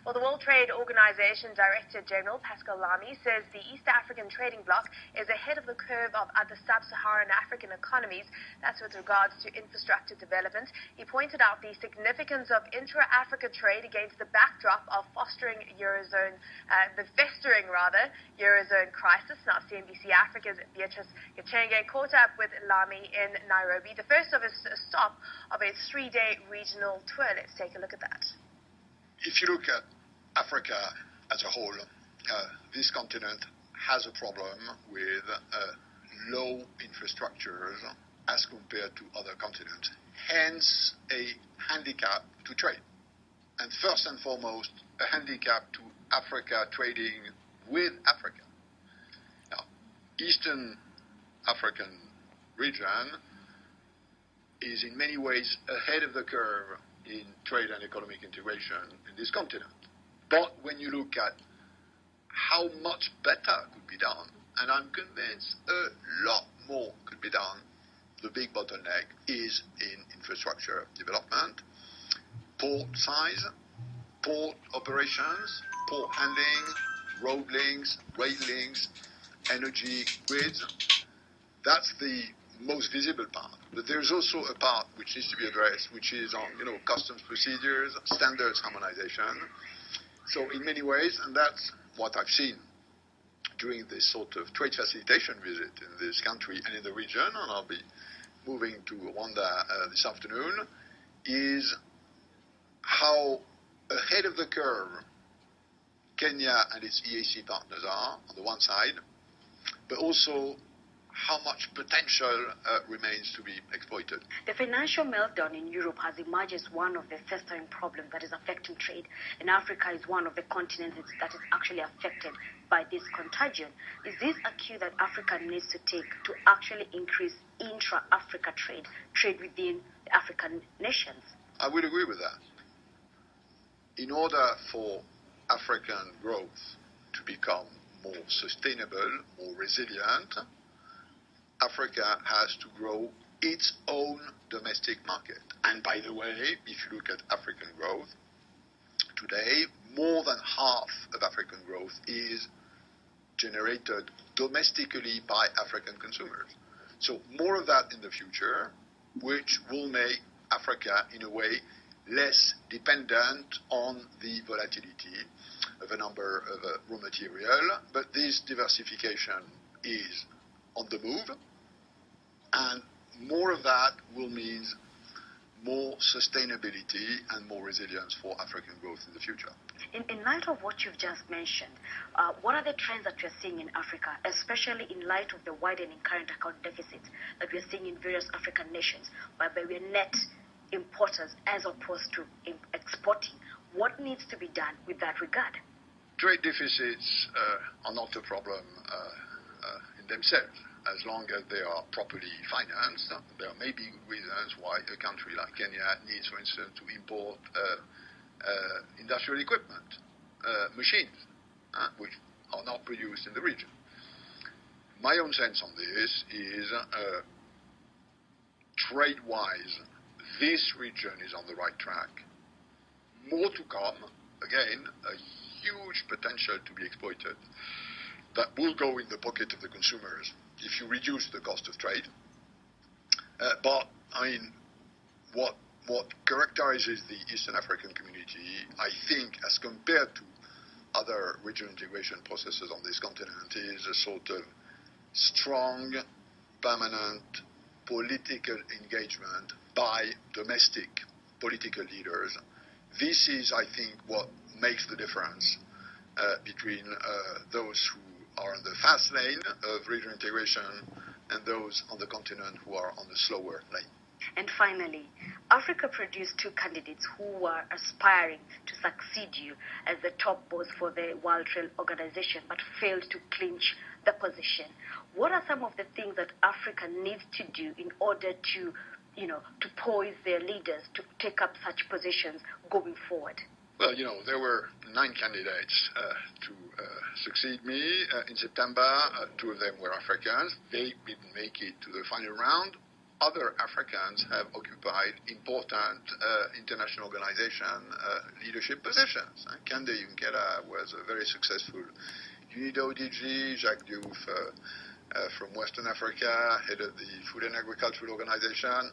Well, the World Trade Organization Director General Pascal Lamy says the East African trading bloc is ahead of the curve of other sub-Saharan African economies. That's with regards to infrastructure development. He pointed out the significance of intra-Africa trade against the backdrop of fostering eurozone, festering eurozone crisis. Now, CNBC Africa's Beatrice Gachenge caught up with Lamy in Nairobi, the first of a stop of a 3-day regional tour. Let's take a look at that. If you look at Africa as a whole, this continent has a problem with low infrastructures as compared to other continents, hence a handicap to trade. And first and foremost, a handicap to Africa trading with Africa. Now, Eastern African region is in many ways ahead of the curve in trade and economic integration in this continent. But when you look at how much better could be done, and I'm convinced a lot more could be done, the big bottleneck is in infrastructure development, port size, port operations, port handling, road links, rail links, energy grids. That's the most visible part. But there's also a part which needs to be addressed, which is on, customs procedures, standards harmonization. So in many ways, and that's what I've seen during this sort of trade facilitation visit in this country and in the region, and I'll be moving to Rwanda this afternoon, is how ahead of the curve Kenya and its EAC partners are, on the one side, but also how much potential remains to be exploited. The financial meltdown in Europe has emerged as one of the festering problems that is affecting trade, and Africa is one of the continents that is actually affected by this contagion. Is this a cue that Africa needs to take to actually increase intra-Africa trade within the African nations? I would agree with that. In order for African growth to become more sustainable, more resilient, Africa has to grow its own domestic market. And by the way, if you look at African growth, today, more than half of African growth is generated domestically by African consumers. So more of that in the future, which will make Africa, in a way, less dependent on the volatility of a number of raw material. But this diversification is on the move. And more of that will mean more sustainability and more resilience for African growth in the future. In light of what you've just mentioned, what are the trends that we're seeing in Africa, especially in light of the widening current account deficit that we're seeing in various African nations, whereby we're net importers as opposed to exporting? What needs to be done with that regard? Trade deficits are not a problem in themselves. As long as they are properly financed, there may be reasons why a country like Kenya needs, for instance, to import industrial equipment, machines, which are not produced in the region. My own sense on this is, trade-wise, this region is on the right track. More to come, again, a huge potential to be exploited that will go in the pocket of the consumers if you reduce the cost of trade. But, what characterizes the Eastern African community, I think, as compared to other regional integration processes on this continent, is a sort of strong, permanent political engagement by domestic political leaders. This is, I think, what makes the difference between those who are on the fast lane of regional integration and those on the continent who are on the slower lane. And finally, Africa produced two candidates who were aspiring to succeed you as the top boss for the World Trade Organization, but failed to clinch the position. What are some of the things that Africa needs to do in order to poise their leaders to take up such positions going forward? Well, there were 9 candidates to succeed me in September. 2 of them were Africans. They didn't make it to the final round. other Africans have occupied important international organization leadership positions. Kende Yunkela was a very successful UNIDO DG, Jacques Diouf from Western Africa, head of the Food and Agricultural Organization,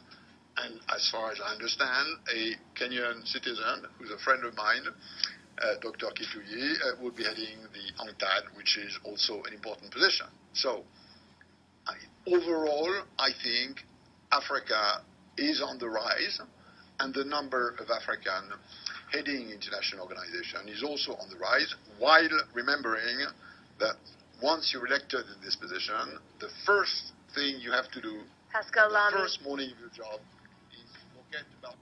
and as far as I understand, a Kenyan citizen who's a friend of mine, Dr. Kituyi, will be heading the UNCTAD, which is also an important position. So, overall, I think Africa is on the rise, and the number of Africans heading international organizations is also on the rise, while remembering that once you're elected in this position, the first thing you have to do, Pascal Lamy, the first morning of your job, is forget about